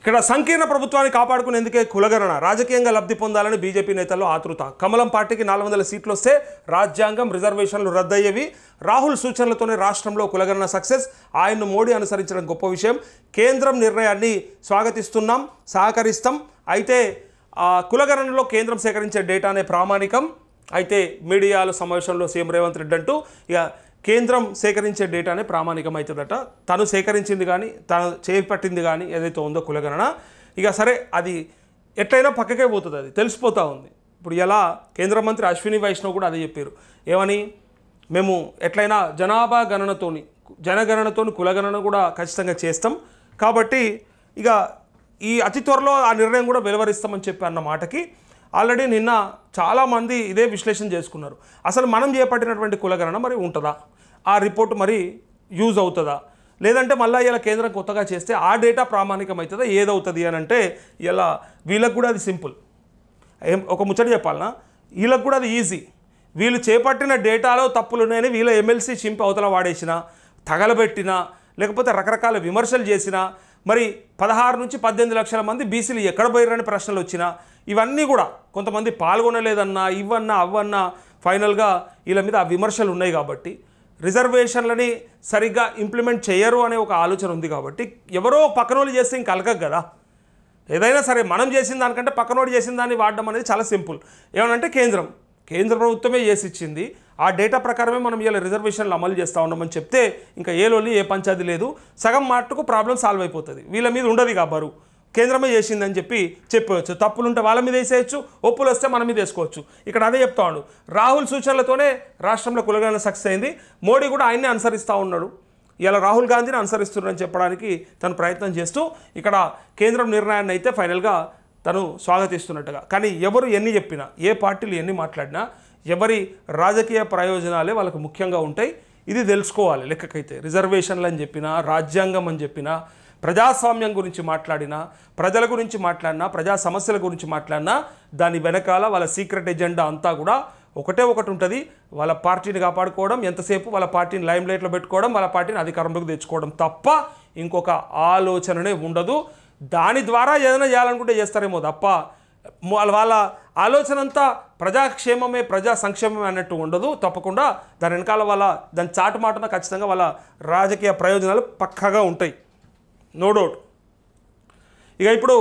ఇక్కడ సంకీర్ణ ప్రభుత్వాన్ని కాపాడుకునేందుకే కులగణన రాజకీయంగా లబ్ధి పొందాలని బీజేపీ నేతల్లో ఆతృత. కమలం పార్టీకి 400 సీట్లు వస్తే రాజ్యాంగం రిజర్వేషన్లు రద్దయ్యేవి. రాహుల్ సూచనలతోనే రాష్ట్రంలో కులగణన సక్సెస్. ఆయన్ను మోడీ అనుసరించడం గొప్ప విషయం. కేంద్రం నిర్ణయాన్ని స్వాగతిస్తున్నాం, సహకరిస్తాం. అయితే కులగణనలో కేంద్రం సేకరించే డేటానే ప్రామాణికం. అయితే మీడియాలో సమావేశంలో సీఎం రేవంత్ రెడ్డి అంటూ ఇక కేంద్రం సేకరించే డేటానే ప్రామాణికం అవుతుందట. తను సేకరించింది కానీ తను చేపట్టింది కానీ ఏదైతే ఉందో కులగణన ఇక సరే అది ఎట్లయినా పక్కకే పోతుంది, అది తెలిసిపోతూ ఉంది. ఇప్పుడు ఇలా కేంద్ర మంత్రి అశ్విని వైష్ణవ్ కూడా అదే చెప్పారు. ఏమని, మేము ఎట్లయినా జనాభా జనగణనతోని కులగణన కూడా ఖచ్చితంగా చేస్తాం కాబట్టి ఇక ఈ అతి త్వరలో ఆ నిర్ణయం కూడా వెలువరిస్తామని చెప్పి అన్న మాటకి ఆల్రెడీ నిన్న చాలామంది ఇదే విశ్లేషణ చేసుకున్నారు. అసలు మనం చేపట్టినటువంటి కులగణన మరి ఉంటుందా, ఆ రిపోర్ట్ మరి యూజ్ అవుతుందా, లేదంటే మళ్ళీ ఇలా కేంద్రం కొత్తగా చేస్తే ఆ డేటా ప్రామాణికం అవుతుందా, ఏదవుతుంది అని అంటే ఇలా వీళ్ళకు కూడా అది సింపుల్. ఒక ముచ్చట చెప్పాలన్నా, వీళ్ళకు కూడా అది ఈజీ. వీళ్ళు చేపట్టిన డేటాలో తప్పులు ఉన్నాయని వీళ్ళ ఎమ్మెల్సీ చింపి అవతల వాడేసినా, తగలబెట్టినా, లేకపోతే రకరకాల విమర్శలు చేసినా, మరి 16 నుంచి 18 లక్షల మంది బీసీలు ఎక్కడ పోయారని ప్రశ్నలు వచ్చినా, ఇవన్నీ కూడా కొంతమంది పాల్గొనలేదన్నా, ఇవన్నా అవన్నా ఫైనల్గా వీళ్ళ మీద ఆ విమర్శలు ఉన్నాయి కాబట్టి రిజర్వేషన్లని సరిగ్గా ఇంప్లిమెంట్ చేయరు అనే ఒక ఆలోచన ఉంది కాబట్టి ఎవరో పక్కనోళ్ళు చేస్తే ఇంక అలగదు కదా. ఏదైనా సరే మనం చేసిన దానికంటే పక్కనోడు చేసిన దాన్ని వాడడం అనేది చాలా సింపుల్. ఏమనంటే కేంద్ర ప్రభుత్వమే చేసి ఇచ్చింది, ఆ డేటా ప్రకారమే మనం ఇలా రిజర్వేషన్లు అమలు చేస్తూ ఉన్నామని చెప్తే ఇంకా ఏ లోల్లి ఏ పంచాది లేదు, సగం మాటకు ప్రాబ్లం సాల్వ్ అయిపోతుంది. వీళ్ళ మీద ఉండదు కాబరు, కేంద్రమే చేసిందని చెప్పవచ్చు. తప్పులుంటే వాళ్ళ మీద వేసేయచ్చు, ఒప్పులు వస్తే మన మీద వేసుకోవచ్చు. ఇక్కడ అదే చెప్తా ఉన్నాడు. రాహుల్ సూచనలతోనే రాష్ట్రంలో కులగణన సక్సెస్ అయింది. మోడీ కూడా ఆయన్నే అనుసరిస్తూ ఉన్నాడు. ఇలా రాహుల్ గాంధీని అనుసరిస్తున్నారని చెప్పడానికి తను ప్రయత్నం చేస్తూ ఇక్కడ కేంద్రం నిర్ణయాన్ని అయితే ఫైనల్గా తను స్వాగతిస్తున్నట్టుగా. కానీ ఎవరు ఎన్ని చెప్పినా, ఏ పార్టీలు ఎన్ని మాట్లాడినా ఎవరి రాజకీయ ప్రయోజనాలే వాళ్ళకు ముఖ్యంగా ఉంటాయి. ఇది తెలుసుకోవాలి. లెక్కకైతే రిజర్వేషన్లు అని చెప్పినా, రాజ్యాంగం అని చెప్పినా, ప్రజాస్వామ్యం గురించి మాట్లాడినా, ప్రజల గురించి మాట్లాడినా, ప్రజా సమస్యల గురించి మాట్లాడినా దాని వెనకాల వాళ్ళ సీక్రెట్ ఎజెండా అంతా కూడా ఒకటి ఉంటుంది. వాళ్ళ పార్టీని కాపాడుకోవడం, ఎంతసేపు వాళ్ళ పార్టీని లైమ్ లైట్లో పెట్టుకోవడం, వాళ్ళ పార్టీని అధికారంలోకి తెచ్చుకోవడం తప్ప ఇంకొక ఆలోచననే ఉండదు. దాని ద్వారా ఏదైనా చేయాలనుకుంటే చేస్తారేమో తప్ప వాళ్ళ ఆలోచన అంతా ప్రజాక్షేమమే, ప్రజా సంక్షేమమే అన్నట్టు ఉండదు. తప్పకుండా దాని వెనకాల దాని చాటు మాటన ఖచ్చితంగా వాళ్ళ రాజకీయ ప్రయోజనాలు పక్కాగా ఉంటాయి, నో డౌట్. ఇక ఇప్పుడు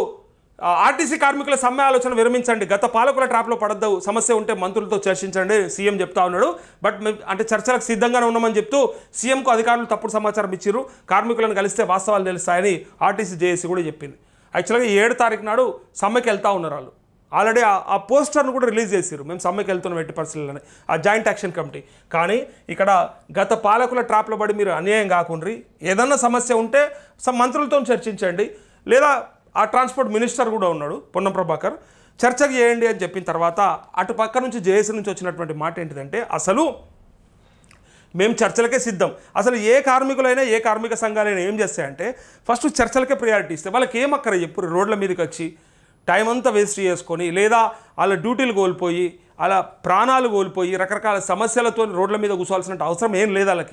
ఆర్టీసీ కార్మికుల సమ్మె ఆలోచన విరమించండి, గత పాలకుల ట్రాప్లో పడద్దు, సమస్య ఉంటే మంత్రులతో చర్చించండి సీఎం చెప్తా ఉన్నాడు. బట్ అంటే చర్చలకు సిద్ధంగానే ఉన్నామని చెప్తూ సీఎంకు అధికారులు తప్పుడు సమాచారం ఇచ్చారు. కార్మికులను కలిస్తే వాస్తవాలు తెలుస్తాయని ఆర్టీసీ జేఏసీ కూడా చెప్పింది. యాక్చువల్గా 7 తారీఖు నాడు సమ్మెకి వెళ్తూ ఉన్నారు వాళ్ళు. ఆల్రెడీ ఆ పోస్టర్ను కూడా రిలీజ్ చేశారు, మేము సమ్మెకి వెళ్తున్నాం ఎట్టి పరిస్థితుల్లోనే, ఆ జాయింట్ యాక్షన్ కమిటీ. కానీ ఇక్కడ గత పాలకుల ట్రాప్లో పడి మీరు అన్యాయం కాకుండా ఏదన్నా సమస్య ఉంటే మంత్రులతో చర్చించండి, లేదా ఆ ట్రాన్స్పోర్ట్ మినిస్టర్ కూడా ఉన్నాడు పొన్నం ప్రభాకర్, చర్చకు చేయండి అని చెప్పిన తర్వాత అటు పక్క నుంచి జేఏసీ నుంచి వచ్చినటువంటి మాట ఏంటిదంటే అసలు మేము చర్చలకే సిద్ధం. అసలు ఏ కార్మికులైనా ఏ కార్మిక సంఘాలైనా ఏం చేస్తాయంటే ఫస్ట్ చర్చలకే ప్రయారిటీ ఇస్తే వాళ్ళకి ఏం అక్కర చెప్పు, రోడ్ల మీదకి వచ్చి టైం అంతా వేస్ట్ చేసుకొని, లేదా వాళ్ళ డ్యూటీలు కోల్పోయి, అలా ప్రాణాలు కోల్పోయి రకరకాల సమస్యలతో రోడ్ల మీద కూర్చోవాల్సిన అవసరం ఏం లేదు.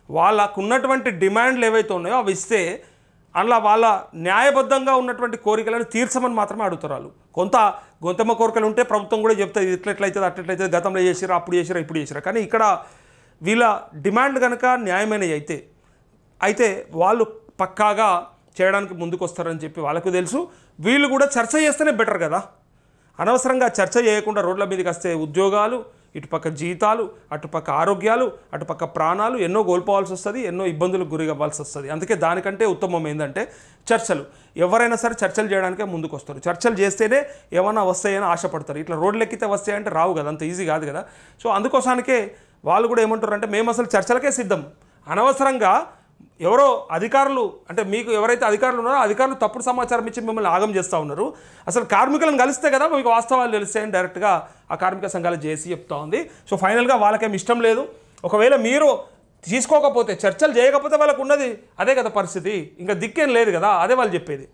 వాళ్ళకు ఉన్నటువంటి డిమాండ్లు ఏవైతే ఉన్నాయో అవి ఇస్తే అందులో వాళ్ళ న్యాయబద్ధంగా ఉన్నటువంటి కోరికలను తీర్చమని మాత్రమే అడుగుతారు వాళ్ళు. గొంతమ్మ కోరికలు ఉంటే ప్రభుత్వం కూడా చెప్తుంది ఇట్లెట్లయితుంది అట్లెట్లయితే, గతంలో చేసిరా, అప్పుడు చేసిరా, ఇప్పుడు చేసిరా. కానీ ఇక్కడ వీళ్ళ డిమాండ్ కనుక న్యాయమైనవి అయితే వాళ్ళు పక్కాగా చేయడానికి ముందుకు వస్తారని చెప్పి వాళ్ళకు తెలుసు. వీళ్ళు కూడా చర్చ చేస్తేనే బెటర్ కదా. అనవసరంగా చర్చ చేయకుండా రోడ్ల మీదకి వస్తే ఉద్యోగాలు, ఇటుపక్క జీతాలు, అటుపక్క ఆరోగ్యాలు, అటుపక్క ప్రాణాలు ఎన్నో కోల్పోవాల్సి వస్తుంది, ఎన్నో ఇబ్బందులకు గురి అవ్వాల్సి వస్తుంది. అందుకే దానికంటే ఉత్తమం ఏంటంటే చర్చలు. ఎవరైనా సరే చర్చలు చేయడానికే ముందుకు వస్తారు. చర్చలు చేస్తేనే ఏమైనా వస్తాయని ఆశపడతారు. ఇట్లా రోడ్లు ఎక్కితే వస్తాయంటే రావు కదా, అంత ఈజీ కాదు కదా. సో అందుకోసానికే వాళ్ళు కూడా ఏమంటారు అంటే మేము అసలు చర్చలకే సిద్ధం. అనవసరంగా ఎవరో అధికారులు, అంటే మీకు ఎవరైతే అధికారులు ఉన్నారో అధికారులు తప్పుడు సమాచారం ఇచ్చి మిమ్మల్ని ఆగం చేస్తూ ఉన్నారు. అసలు కార్మికులను కలిస్తే కదా మీకు వాస్తవాలు తెలుస్తాయని డైరెక్ట్గా ఆ కార్మిక సంఘాలు జేఏసీ చెప్తా ఉంది. సో ఫైనల్గా వాళ్ళకేం ఇష్టం లేదు. ఒకవేళ మీరు తీసుకోకపోతే, చర్చలు చేయకపోతే వాళ్ళకు ఉన్నది అదే కదా పరిస్థితి, ఇంకా దిక్కేం లేదు కదా, అదే వాళ్ళు చెప్పేది.